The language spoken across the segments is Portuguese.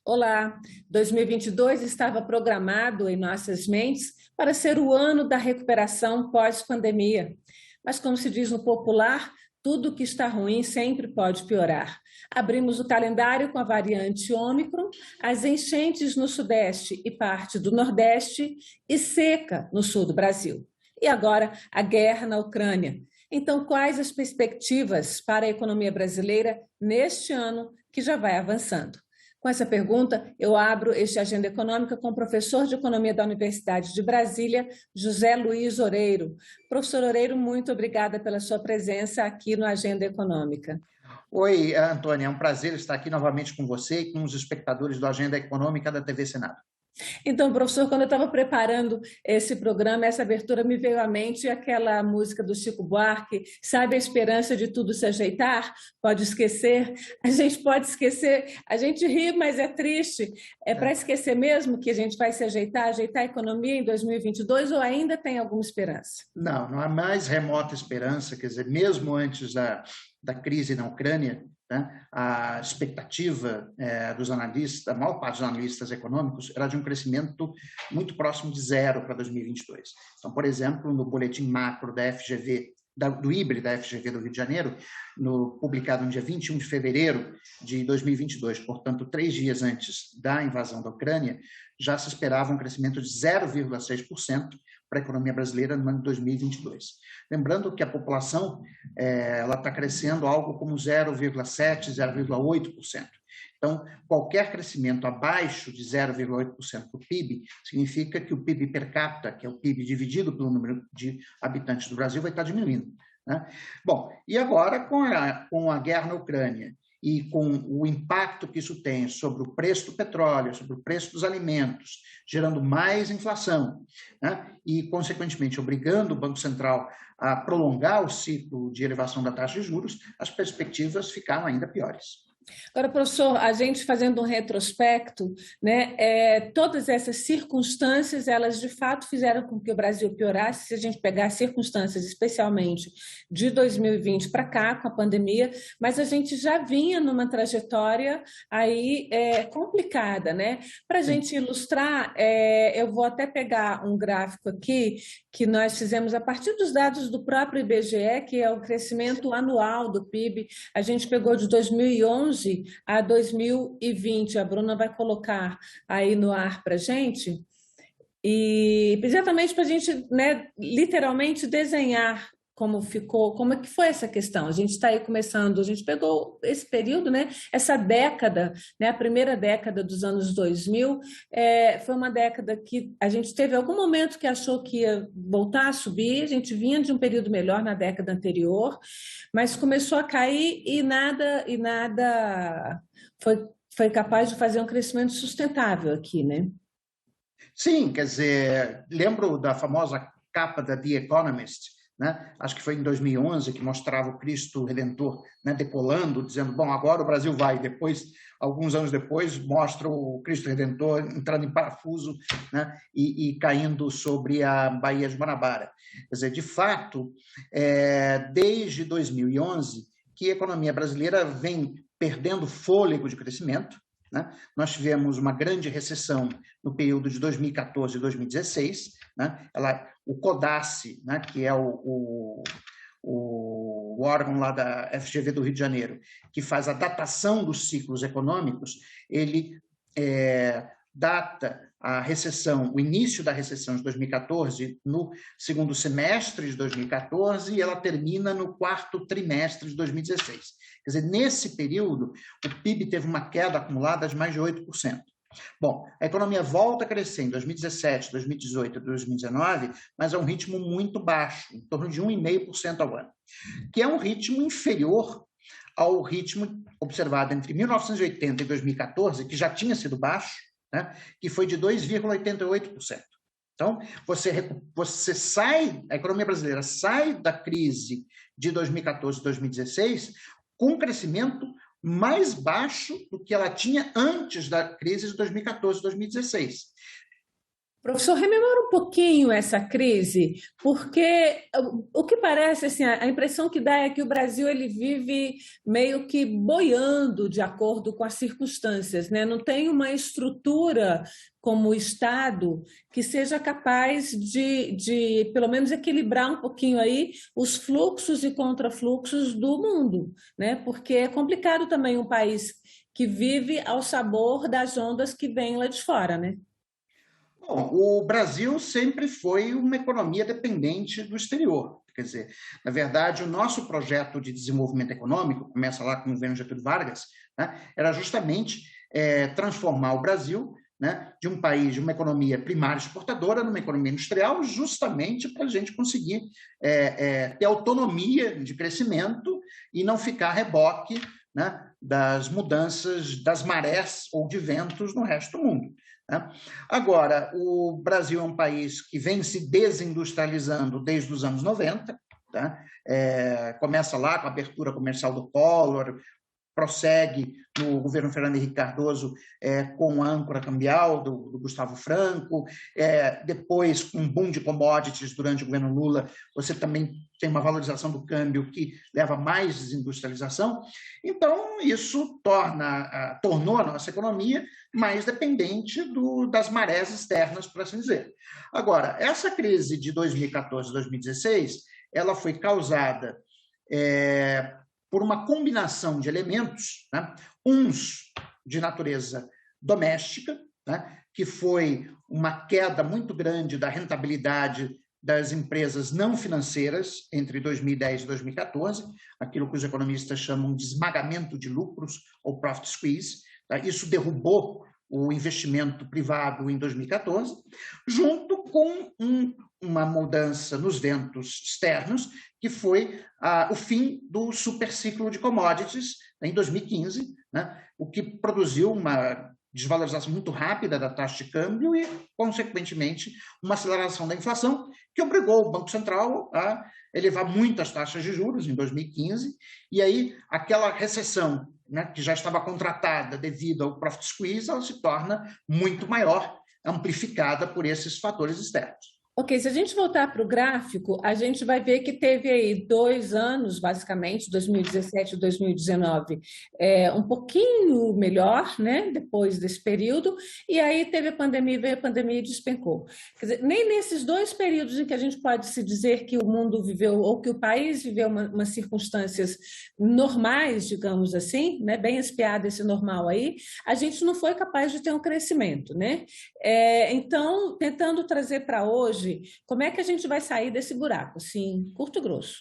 Olá, 2022 estava programado em nossas mentes para ser o ano da recuperação pós-pandemia. Mas, como se diz no popular, tudo que está ruim sempre pode piorar. Abrimos o calendário com a variante Ômicron, as enchentes no Sudeste e parte do Nordeste e seca no sul do Brasil. E agora a guerra na Ucrânia. Então, quais as perspectivas para a economia brasileira neste ano que já vai avançando? Com essa pergunta, eu abro este Agenda Econômica com o professor de Economia da Universidade de Brasília, José Luiz Oreiro. Professor Oreiro, muito obrigada pela sua presença aqui no Agenda Econômica. Oi, Antônia, é um prazer estar aqui novamente com você e com os espectadores do Agenda Econômica da TV Senado. Então, professor, quando eu estava preparando esse programa, essa abertura, me veio à mente aquela música do Chico Buarque, sabe a esperança de tudo se ajeitar? Pode esquecer? A gente pode esquecer, a gente ri, mas é triste. É para esquecer mesmo que a gente vai se ajeitar a economia em 2022 ou ainda tem alguma esperança? Não há mais remota esperança, quer dizer, mesmo antes da crise na Ucrânia, né, a expectativa dos analistas, da maior parte dos analistas econômicos, era de um crescimento muito próximo de zero para 2022. Então, por exemplo, no boletim macro da FGV, do IBRE da FGV do Rio de Janeiro, publicado no dia 21 de fevereiro de 2022, portanto, 3 dias antes da invasão da Ucrânia, já se esperava um crescimento de 0,6% para a economia brasileira no ano de 2022. Lembrando que a população ela está crescendo algo como 0,7%, 0,8%. Então, qualquer crescimento abaixo de 0,8% do PIB significa que o PIB per capita, que é o PIB dividido pelo número de habitantes do Brasil, vai estar diminuindo, né? Bom, e agora com a guerra na Ucrânia e com o impacto que isso tem sobre o preço do petróleo, sobre o preço dos alimentos, gerando mais inflação, né? E, consequentemente, obrigando o Banco Central a prolongar o ciclo de elevação da taxa de juros, as perspectivas ficaram ainda piores. Agora, professor, a gente fazendo um retrospecto, né, todas essas circunstâncias, elas de fato fizeram com que o Brasil piorasse, se a gente pegar as circunstâncias, especialmente de 2020 para cá, com a pandemia, mas a gente já vinha numa trajetória aí complicada, né? Para a gente ilustrar, eu vou até pegar um gráfico aqui que nós fizemos a partir dos dados do próprio IBGE, que é o crescimento anual do PIB. A gente pegou de 2011 a 2020, a Bruna vai colocar aí no ar para a gente, e exatamente para a gente, né, literalmente desenhar como ficou, como é que foi essa questão. A gente está aí começando, a gente pegou esse período, né, essa década, né, a primeira década dos anos 2000, foi uma década que a gente teve algum momento que achou que ia voltar a subir, a gente vinha de um período melhor na década anterior, mas começou a cair e nada foi capaz de fazer um crescimento sustentável aqui, né? Sim, quer dizer, lembro da famosa capa da The Economist, né? Acho que foi em 2011, que mostrava o Cristo Redentor, né, decolando, dizendo, bom, agora o Brasil vai. Depois, alguns anos depois, mostra o Cristo Redentor entrando em parafuso, né, e caindo sobre a Baía de Guanabara. Quer dizer, de fato, desde 2011, que a economia brasileira vem perdendo fôlego de crescimento, né? Nós tivemos uma grande recessão no período de 2014 e 2016, né? O CODACE, né, que é o órgão lá da FGV do Rio de Janeiro, que faz a datação dos ciclos econômicos, ele data a recessão, o início da recessão de 2014 no segundo semestre de 2014 e ela termina no quarto trimestre de 2016. Quer dizer, nesse período, o PIB teve uma queda acumulada de mais de 8%. Bom, a economia volta a crescer em 2017, 2018 e 2019, mas é um ritmo muito baixo, em torno de 1,5% ao ano, que é um ritmo inferior ao ritmo observado entre 1980 e 2014, que já tinha sido baixo, né, que foi de 2,88%. Então, você sai, a economia brasileira sai da crise de 2014 e 2016 com um crescimento mais baixo do que ela tinha antes da crise de 2014 e 2016. Professor, rememora um pouquinho essa crise, porque o que parece, assim, a impressão que dá é que o Brasil ele vive meio que boiando de acordo com as circunstâncias, né? Não tem uma estrutura como Estado que seja capaz pelo menos, equilibrar um pouquinho aí os fluxos e contrafluxos do mundo, né? Porque é complicado também um país que vive ao sabor das ondas que vêm lá de fora, né? Bom, o Brasil sempre foi uma economia dependente do exterior. Quer dizer, na verdade, o nosso projeto de desenvolvimento econômico, começa lá com o governo Getúlio Vargas, né, era justamente transformar o Brasil, né, de um país, de uma economia primária exportadora, numa economia industrial, justamente para a gente conseguir ter autonomia de crescimento e não ficar a reboque, né, das mudanças das marés ou de ventos no resto do mundo. Né? Agora, o Brasil é um país que vem se desindustrializando desde os anos 90, tá? Começa lá com a abertura comercial do Collor, prossegue no governo Fernando Henrique Cardoso com a âncora cambial do Gustavo Franco, depois com um boom de commodities durante o governo Lula, você também tem uma valorização do câmbio que leva a mais desindustrialização. Então, isso tornou a nossa economia mais dependente das marés externas, por assim dizer. Agora, essa crise de 2014 2016, ela foi causada por uma combinação de elementos, né? Uns de natureza doméstica, né? Que foi uma queda muito grande da rentabilidade das empresas não financeiras entre 2010 e 2014, aquilo que os economistas chamam de esmagamento de lucros, ou profit squeeze. Tá? Isso derrubou o investimento privado em 2014, junto com uma mudança nos ventos externos, que foi o fim do superciclo de commodities em 2015, né, o que produziu uma desvalorização muito rápida da taxa de câmbio e, consequentemente, uma aceleração da inflação, que obrigou o Banco Central a elevar muitas taxas de juros em 2015, e aí aquela recessão, né, que já estava contratada devido ao profit squeeze, ela se torna muito maior, amplificada por esses fatores externos. Ok, se a gente voltar para o gráfico, a gente vai ver que teve aí 2 anos, basicamente, 2017 e 2019, um pouquinho melhor, né, depois desse período, e aí teve a pandemia, veio a pandemia e despencou. Quer dizer, nem nesses 2 períodos em que a gente pode se dizer que o mundo viveu, ou que o país viveu umas circunstâncias normais, digamos assim, né, bem espiado esse normal aí, a gente não foi capaz de ter um crescimento, né? Então, tentando trazer para hoje, como é que a gente vai sair desse buraco, assim, curto e grosso?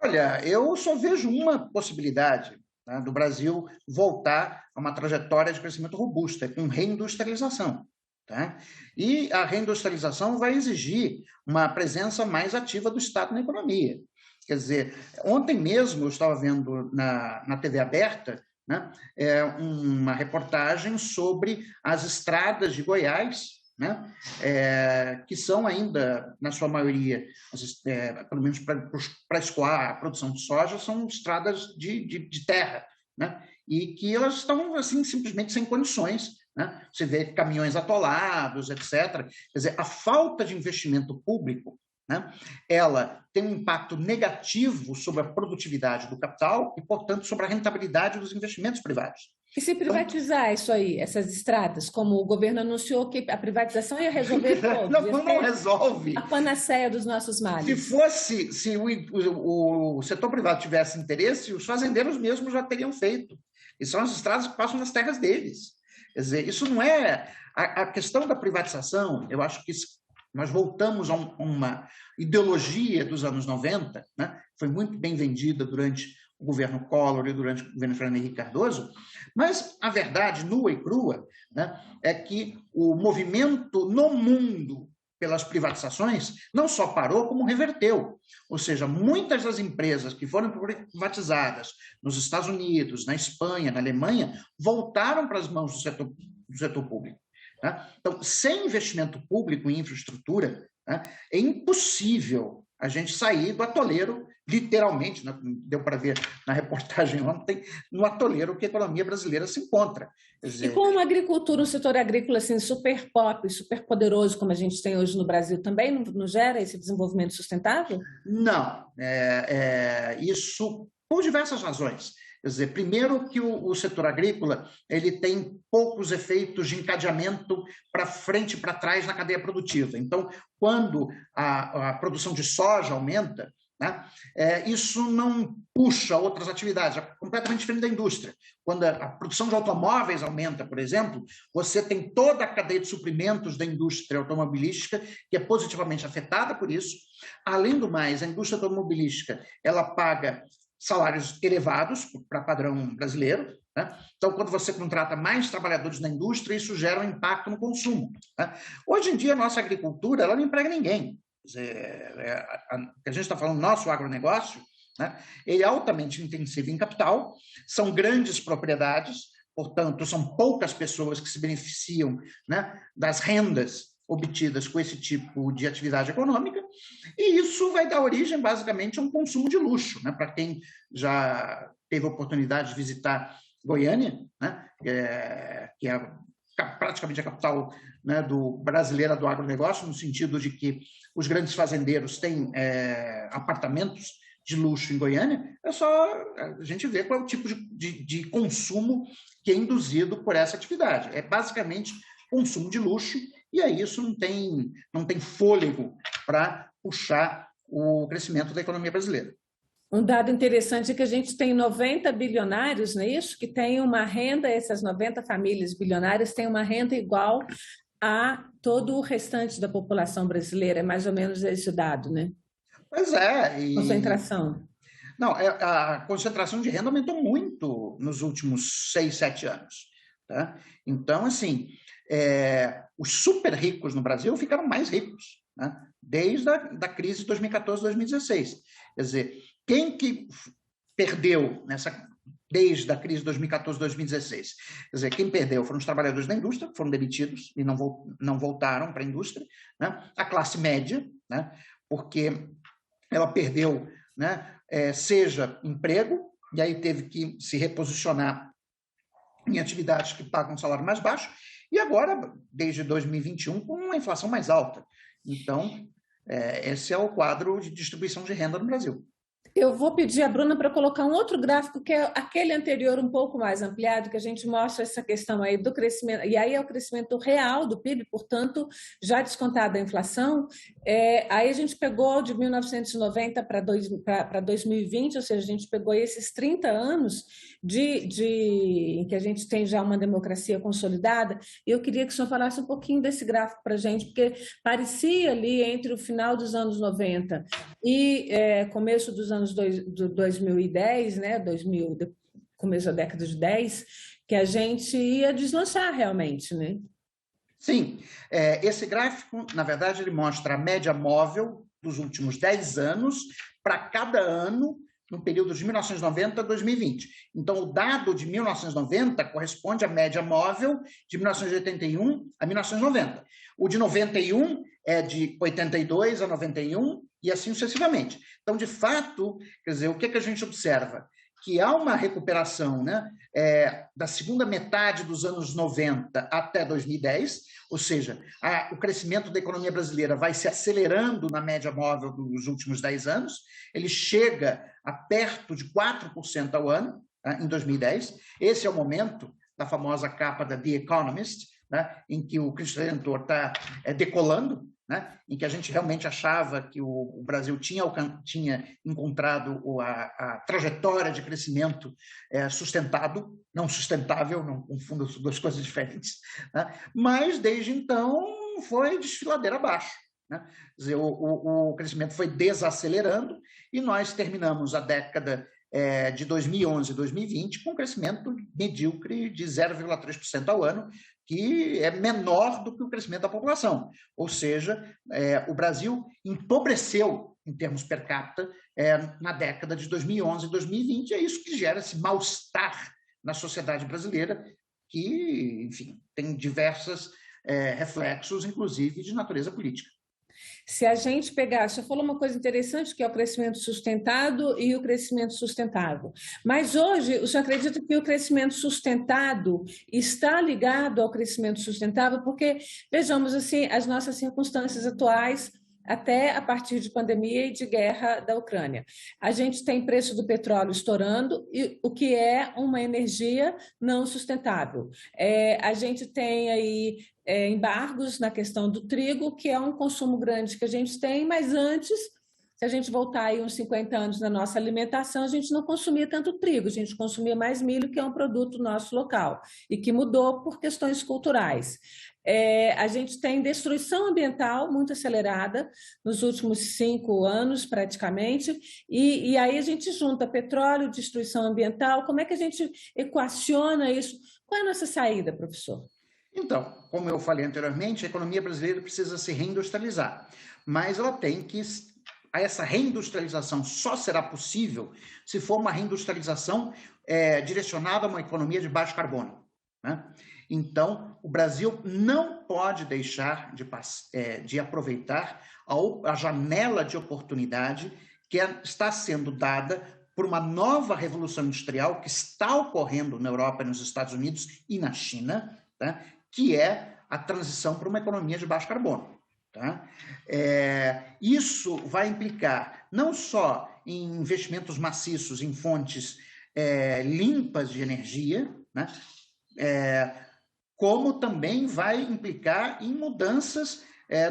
Olha, eu só vejo uma possibilidade, né, do Brasil voltar a uma trajetória de crescimento robusta, com reindustrialização. Tá? E a reindustrialização vai exigir uma presença mais ativa do Estado na economia. Quer dizer, ontem mesmo eu estava vendo na TV aberta, né, uma reportagem sobre as estradas de Goiás, né, que são ainda, na sua maioria, pelo menos para escoar a produção de soja, são estradas de terra, né, e que elas estão assim, simplesmente sem condições. Né? Você vê caminhões atolados, etc. Quer dizer, a falta de investimento público, né, ela tem um impacto negativo sobre a produtividade do capital e, portanto, sobre a rentabilidade dos investimentos privados. E se privatizar isso aí, essas estradas, como o governo anunciou que a privatização ia resolver todos, não resolve. A panaceia dos nossos males. Se o setor privado tivesse interesse, os fazendeiros mesmos já teriam feito. E são as estradas que passam nas terras deles. Quer dizer, isso não é... A questão da privatização, eu acho que nós voltamos a uma ideologia dos anos 90, né? Foi muito bem vendida durante o governo Collor e durante o governo Fernando Henrique Cardoso, mas a verdade nua e crua, né, é que o movimento no mundo pelas privatizações não só parou, como reverteu. Ou seja, muitas das empresas que foram privatizadas nos Estados Unidos, na Espanha, na Alemanha, voltaram para as mãos do setor público. Tá? Então, sem investimento público em infraestrutura, tá, é impossível a gente sair do atoleiro literalmente, né, deu para ver na reportagem ontem, no atoleiro que a economia brasileira se encontra. Quer E dizer, com uma agricultura, um setor agrícola assim, super pop, super poderoso, como a gente tem hoje no Brasil, também não gera esse desenvolvimento sustentável? não, isso por diversas razões. Quer dizer, primeiro que o setor agrícola ele tem poucos efeitos de encadeamento para frente e para trás na cadeia produtiva. Então, quando a produção de soja aumenta, né, isso não puxa outras atividades, é completamente diferente da indústria. Quando a produção de automóveis aumenta, por exemplo, você tem toda a cadeia de suprimentos da indústria automobilística que é positivamente afetada por isso. Além do mais, a indústria automobilística ela paga salários elevados para padrão brasileiro, né? Então, quando você contrata mais trabalhadores na indústria, isso gera um impacto no consumo, né? Hoje em dia, a nossa agricultura ela não emprega ninguém. A gente está falando nosso agronegócio, né? Ele é altamente intensivo em capital, são grandes propriedades, portanto, são poucas pessoas que se beneficiam, né, das rendas obtidas com esse tipo de atividade econômica, e isso vai dar origem, basicamente, a um consumo de luxo, né? Para quem já teve a oportunidade de visitar Goiânia, né? Que é praticamente a capital, né, brasileira do agronegócio, no sentido de que os grandes fazendeiros têm apartamentos de luxo em Goiânia, é só a gente ver qual é o tipo de consumo que é induzido por essa atividade. É basicamente consumo de luxo, e aí isso não tem fôlego para puxar o crescimento da economia brasileira. Um dado interessante é que a gente tem 90 bilionários, não é isso? Que têm uma renda, essas 90 famílias bilionárias têm uma renda igual a todo o restante da população brasileira. É mais ou menos esse dado, né? Pois é. Concentração. Não, a concentração de renda aumentou muito nos últimos 6, 7 anos. Tá? Então, assim, os super ricos no Brasil ficaram mais ricos, né? Desde a crise de 2014, 2016. Quer dizer, quem que perdeu desde a crise de 2014, 2016? Quer dizer, quem perdeu foram os trabalhadores da indústria, que foram demitidos e não voltaram para a indústria, né? A classe média, né? Porque ela perdeu, né, seja emprego, e aí teve que se reposicionar em atividades que pagam um salário mais baixo, e agora, desde 2021, com uma inflação mais alta. Então, esse é o quadro de distribuição de renda no Brasil. Eu vou pedir à Bruna para colocar um outro gráfico, que é aquele anterior um pouco mais ampliado, que a gente mostra essa questão aí do crescimento, e aí é o crescimento real do PIB, portanto, já descontada a inflação. Aí a gente pegou de 1990 para 2020, ou seja, a gente pegou esses 30 anos em que a gente tem já uma democracia consolidada, e eu queria que o senhor falasse um pouquinho desse gráfico para a gente, porque parecia ali entre o final dos anos 90 e começo dos anos 2010, né, começo da década de 10, que a gente ia deslanchar realmente, né? Sim, esse gráfico, na verdade, ele mostra a média móvel dos últimos 10 anos para cada ano no período de 1990 a 2020. Então, o dado de 1990 corresponde à média móvel de 1981 a 1990. O de 91 é de 82 a 91 e assim sucessivamente. Então, de fato, quer dizer, o que a gente observa? Que há uma recuperação, né, da segunda metade dos anos 90 até 2010, ou seja, o crescimento da economia brasileira vai se acelerando na média móvel dos últimos 10 anos, ele chega a perto de 4% ao ano, né, em 2010. Esse é o momento da famosa capa da The Economist, né, em que o Cristo Redentor está decolando, né, em que a gente realmente achava que o Brasil tinha encontrado a trajetória de crescimento sustentado, não sustentável, não confunda duas coisas diferentes, né, mas desde então foi desfiladeira abaixo, né? Quer dizer, o crescimento foi desacelerando e nós terminamos a década de 2011 e 2020 com um crescimento medíocre de 0,3% ao ano, que é menor do que o crescimento da população. Ou seja, o Brasil empobreceu em termos per capita na década de 2011 e 2020, e é isso que gera esse mal-estar na sociedade brasileira, que, enfim, tem diversos reflexos, inclusive de natureza política. Se a gente pegar, você falou uma coisa interessante, que é o crescimento sustentado e o crescimento sustentável. Mas hoje, o senhor acredita que o crescimento sustentado está ligado ao crescimento sustentável? Porque, vejamos assim, as nossas circunstâncias atuais, até a partir de pandemia e de guerra da Ucrânia. A gente tem preço do petróleo estourando, e o que é uma energia não sustentável. A gente tem aí embargos na questão do trigo, que é um consumo grande que a gente tem, mas antes, se a gente voltar aí uns 50 anos na nossa alimentação, a gente não consumia tanto trigo, a gente consumia mais milho, que é um produto nosso local, e que mudou por questões culturais. A gente tem destruição ambiental muito acelerada nos últimos 5 anos, praticamente, e aí a gente junta petróleo, destruição ambiental. Como é que a gente equaciona isso? Qual é a nossa saída, professor? Então, como eu falei anteriormente, a economia brasileira precisa se reindustrializar, mas ela tem que... Essa reindustrialização só será possível se for uma reindustrialização direcionada a uma economia de baixo carbono, né? Então, o Brasil não pode deixar de aproveitar a janela de oportunidade que está sendo dada por uma nova revolução industrial que está ocorrendo na Europa, nos Estados Unidos e na China, tá? Que é a transição para uma economia de baixo carbono. Tá? Isso vai implicar não só em investimentos maciços em fontes limpas de energia, né? Como também vai implicar em mudanças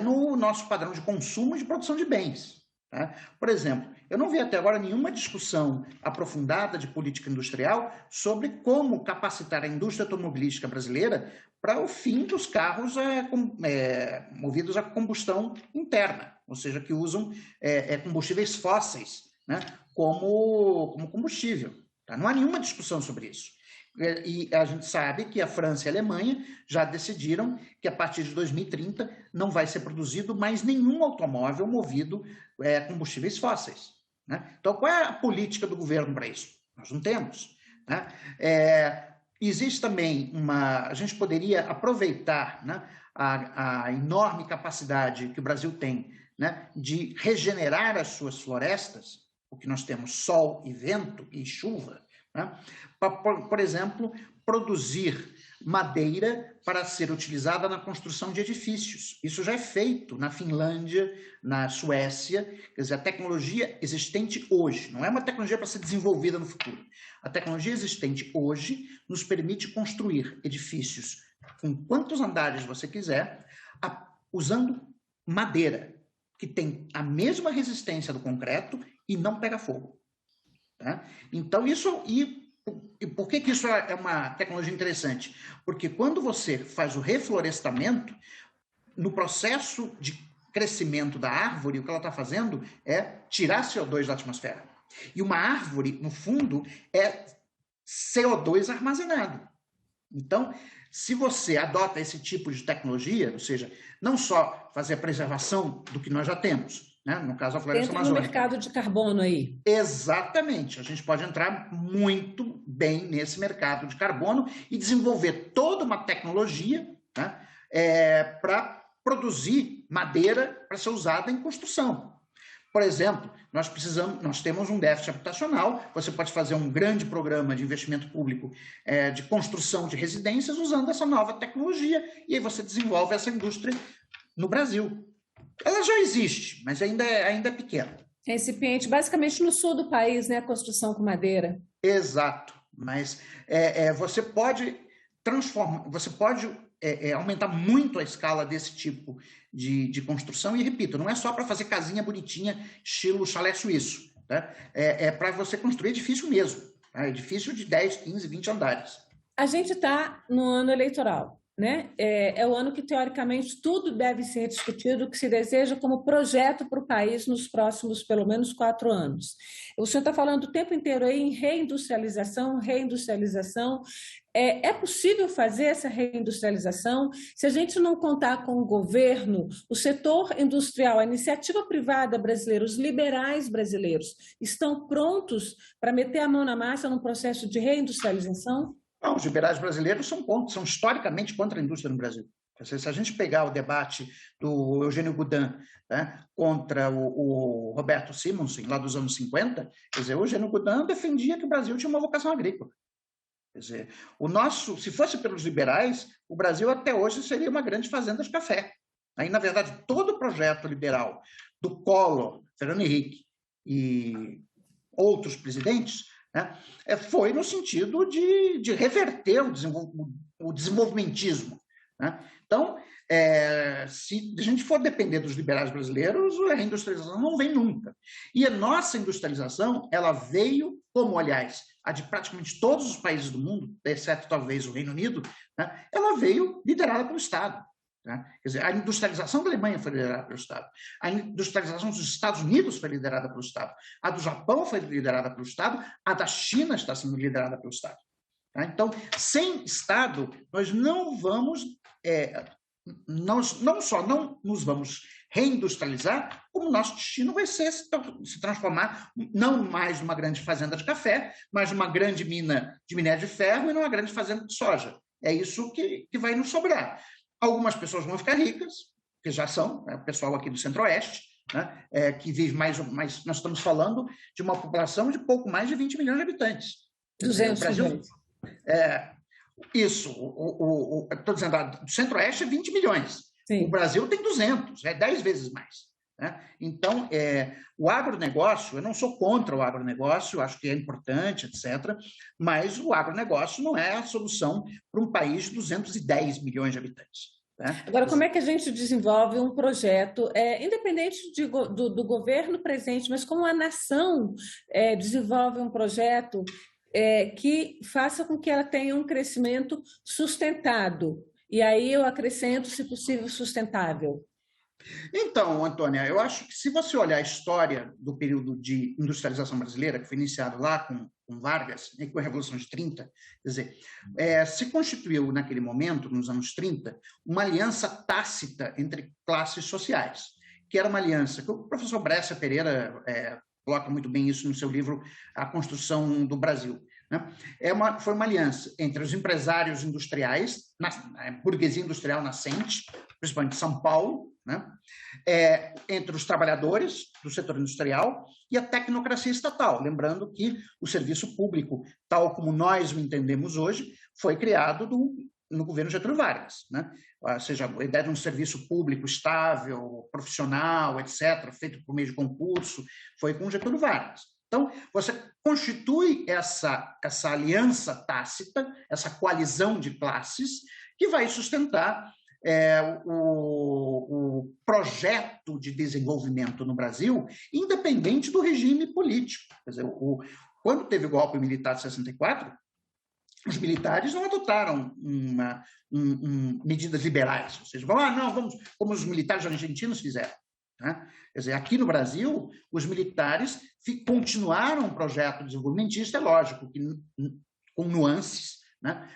no nosso padrão de consumo e de produção de bens. Tá? Por exemplo, eu não vi até agora nenhuma discussão aprofundada de política industrial sobre como capacitar a indústria automobilística brasileira para o fim dos carros movidos a combustão interna, ou seja, que usam combustíveis fósseis, né, como combustível. Tá? Não há nenhuma discussão sobre isso. E a gente sabe que a França e a Alemanha já decidiram que a partir de 2030 não vai ser produzido mais nenhum automóvel movido a combustíveis fósseis, né? Então, qual é a política do governo para isso? Nós não temos, né? Existe também a gente poderia aproveitar, né, a enorme capacidade que o Brasil tem, né, de regenerar as suas florestas, porque nós temos sol e vento e chuva, né? Por exemplo, produzir madeira para ser utilizada na construção de edifícios. Isso já é feito na Finlândia, na Suécia. Quer dizer, a tecnologia existente hoje, não é uma tecnologia para ser desenvolvida no futuro. A tecnologia existente hoje nos permite construir edifícios com quantos andares você quiser, usando madeira, que tem a mesma resistência do concreto e não pega fogo. Tá? Então, e por que isso é uma tecnologia interessante? Porque quando você faz o reflorestamento, no processo de crescimento da árvore, o que ela está fazendo é tirar CO2 da atmosfera. E uma árvore, no fundo, é CO2 armazenado. Então, se você adota esse tipo de tecnologia, ou seja, não só fazer a preservação do que nós já temos, né? No caso, a floresta amazônica. No mercado de carbono aí. Exatamente. A gente pode entrar muito bem nesse mercado de carbono e desenvolver toda uma tecnologia, né, para produzir madeira para ser usada em construção. Por exemplo, nós temos um déficit habitacional, você pode fazer um grande programa de investimento público de construção de residências usando essa nova tecnologia, e aí você desenvolve essa indústria no Brasil. Ela já existe, mas ainda é pequena. Recipiente, basicamente no sul do país, né, a construção com madeira. Exato, mas você pode transformar, você pode aumentar muito a escala desse tipo de construção, e repito, não é só para fazer casinha bonitinha, estilo chalé suíço, tá? Para você construir edifício mesmo, tá? Edifício de 10, 15, 20 andares. A gente está no ano eleitoral, né? É o ano que, teoricamente, tudo deve ser discutido, o que se deseja como projeto para o país nos próximos, pelo menos, 4 anos. O senhor está falando o tempo inteiro aí em reindustrialização. É possível fazer essa reindustrialização se a gente não contar com o governo, o setor industrial, a iniciativa privada brasileira, os liberais brasileiros estão prontos para meter a mão na massa num processo de reindustrialização? Não, os liberais brasileiros são historicamente contra a indústria no Brasil. Se a gente pegar o debate do Eugênio Goudin, né, contra o Roberto Simonsen, lá dos anos 50, quer dizer, o Eugênio Goudin defendia que o Brasil tinha uma vocação agrícola. Quer dizer, se fosse pelos liberais, o Brasil até hoje seria uma grande fazenda de café. Aí, na verdade, todo o projeto liberal do Collor, Fernando Henrique e outros presidentes, né, foi no sentido de reverter o desenvolvimentismo. Né? Então, se a gente for depender dos liberais brasileiros, a reindustrialização não vem nunca. E a nossa industrialização, ela veio, como, aliás, a de praticamente todos os países do mundo, exceto talvez o Reino Unido, né, ela veio liderada pelo Estado. Né? Quer dizer, a industrialização da Alemanha foi liderada pelo Estado, a industrialização dos Estados Unidos foi liderada pelo Estado, a do Japão foi liderada pelo Estado, a da China está sendo liderada pelo Estado. Tá? Então, sem Estado, nós não vamos, não só não nos vamos reindustrializar, como nosso destino vai ser se transformar não mais numa grande fazenda de café, mas numa grande mina de minério de ferro e numa grande fazenda de soja. É isso que vai nos sobrar. Algumas pessoas vão ficar ricas, que já são, o pessoal aqui do Centro-Oeste, né, que vive mais, nós estamos falando de uma população de pouco mais de 20 milhões de habitantes. 200 Brasil, milhões. Isso, estou dizendo, do Centro-Oeste é 20 milhões. Sim. O Brasil tem 200, 10 vezes mais. Né? Então, o agronegócio, eu não sou contra o agronegócio, acho que é importante, etc., mas o agronegócio não é a solução para um país de 210 milhões de habitantes. Né? Agora, como é que a gente desenvolve um projeto, independente do governo presente, mas como a nação desenvolve um projeto que faça com que ela tenha um crescimento sustentado? E aí eu acrescento, se possível, sustentável. Então, Antônia, eu acho que se você olhar a história do período de industrialização brasileira, que foi iniciado lá com Vargas, com a Revolução de 30, quer dizer, se constituiu naquele momento, nos anos 30, uma aliança tácita entre classes sociais, que era uma aliança que o professor Brescia Pereira coloca muito bem isso no seu livro A Construção do Brasil. Né? Foi uma aliança entre os empresários industriais, a burguesia industrial nascente, principalmente São Paulo, né? Entre os trabalhadores do setor industrial e a tecnocracia estatal. Lembrando que o serviço público, tal como nós o entendemos hoje, foi criado no governo Getúlio Vargas. Né? Ou seja, a ideia de um serviço público estável, profissional, etc., feito por meio de concurso, foi com Getúlio Vargas. Então, você constitui essa aliança tácita, essa coalizão de classes, que vai sustentar o projeto de desenvolvimento no Brasil, independente do regime político. Quer dizer, quando teve o golpe militar de 64, os militares não adotaram medidas liberais, ou seja, vamos, como os militares argentinos fizeram. Né? Quer dizer, aqui no Brasil, os militares continuaram um projeto desenvolvimentista, é lógico, que, com nuances, né?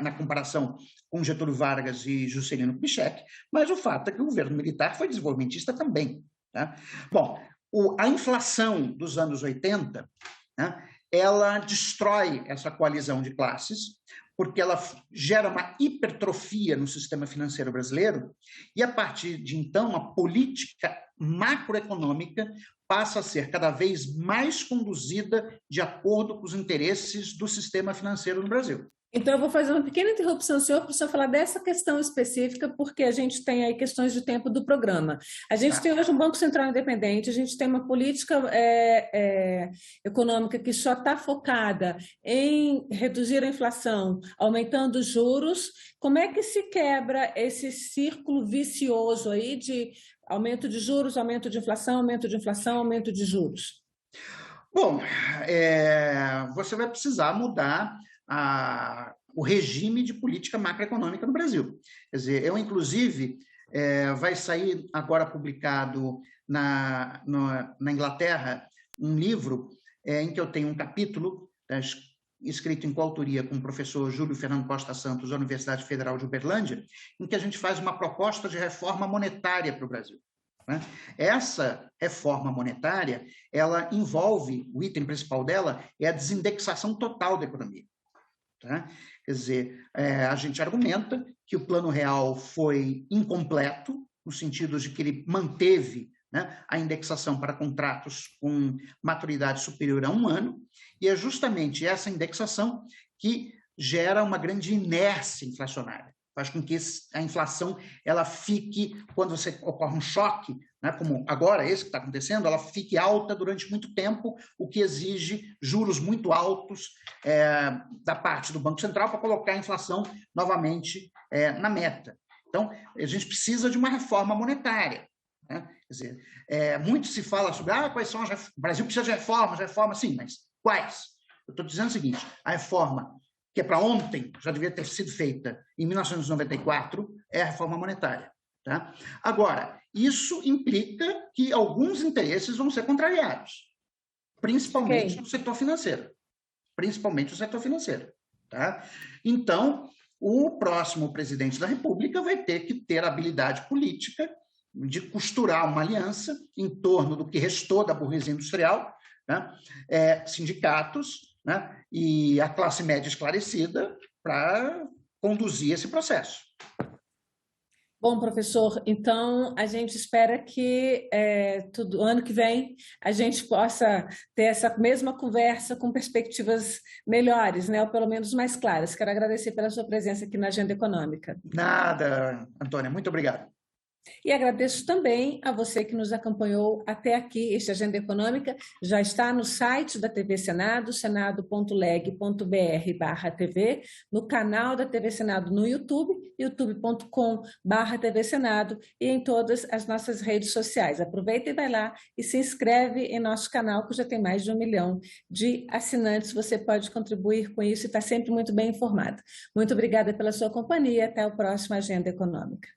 Na comparação com Getúlio Vargas e Juscelino Kubitschek, mas o fato é que o governo militar foi desenvolvimentista também. Tá? Bom, a inflação dos anos 80, né, ela destrói essa coalizão de classes, porque ela gera uma hipertrofia no sistema financeiro brasileiro, e a partir de então a política macroeconômica passa a ser cada vez mais conduzida de acordo com os interesses do sistema financeiro no Brasil. Então, eu vou fazer uma pequena interrupção, senhor, para o senhor falar dessa questão específica, porque a gente tem aí questões de tempo do programa. A gente tem hoje um Banco Central independente, a gente tem uma política econômica que só está focada em reduzir a inflação, aumentando os juros. Como é que se quebra esse círculo vicioso aí de aumento de juros, aumento de inflação, aumento de inflação, aumento de juros? Bom, você vai precisar mudar o regime de política macroeconômica no Brasil. Quer dizer, inclusive, vai sair agora publicado na Inglaterra um livro em que eu tenho um capítulo escrito em coautoria com o professor Júlio Fernando Costa Santos, da Universidade Federal de Uberlândia, em que a gente faz uma proposta de reforma monetária para o Brasil. Né? Essa reforma monetária, ela envolve, o item principal dela é a desindexação total da economia. Tá? Quer dizer, a gente argumenta que o Plano Real foi incompleto, no sentido de que ele manteve, né, a indexação para contratos com maturidade superior a 1 ano, e é justamente essa indexação que gera uma grande inércia inflacionária. Faz com que a inflação ela fique, quando ocorre um choque, né, como agora esse que está acontecendo, ela fique alta durante muito tempo, o que exige juros muito altos da parte do Banco Central para colocar a inflação novamente na meta. Então, a gente precisa de uma reforma monetária. Né? Quer dizer, muito se fala sobre quais são o Brasil precisa de reformas, sim, mas quais? Eu estou dizendo o seguinte, a reforma que é para ontem, já devia ter sido feita em 1994, é a reforma monetária. Tá? Agora, isso implica que alguns interesses vão ser contrariados, principalmente no setor financeiro. Principalmente no setor financeiro. Tá? Então, o próximo presidente da República vai ter que ter a habilidade política de costurar uma aliança em torno do que restou da burguesia industrial, né? Sindicatos, né? E a classe média esclarecida para conduzir esse processo. Bom, professor, então a gente espera que ano que vem a gente possa ter essa mesma conversa com perspectivas melhores, né? Ou pelo menos mais claras. Quero agradecer pela sua presença aqui na Agenda Econômica. Nada, Antônia, muito obrigado. E agradeço também a você que nos acompanhou até aqui. Este Agenda Econômica já está no site da TV Senado, senado.leg.br/TV, no canal da TV Senado no YouTube, youtube.com/TV Senado e em todas as nossas redes sociais. Aproveita e vai lá e se inscreve em nosso canal, que já tem mais de 1 milhão de assinantes. Você pode contribuir com isso e está sempre muito bem informado. Muito obrigada pela sua companhia. Até o próximo Agenda Econômica.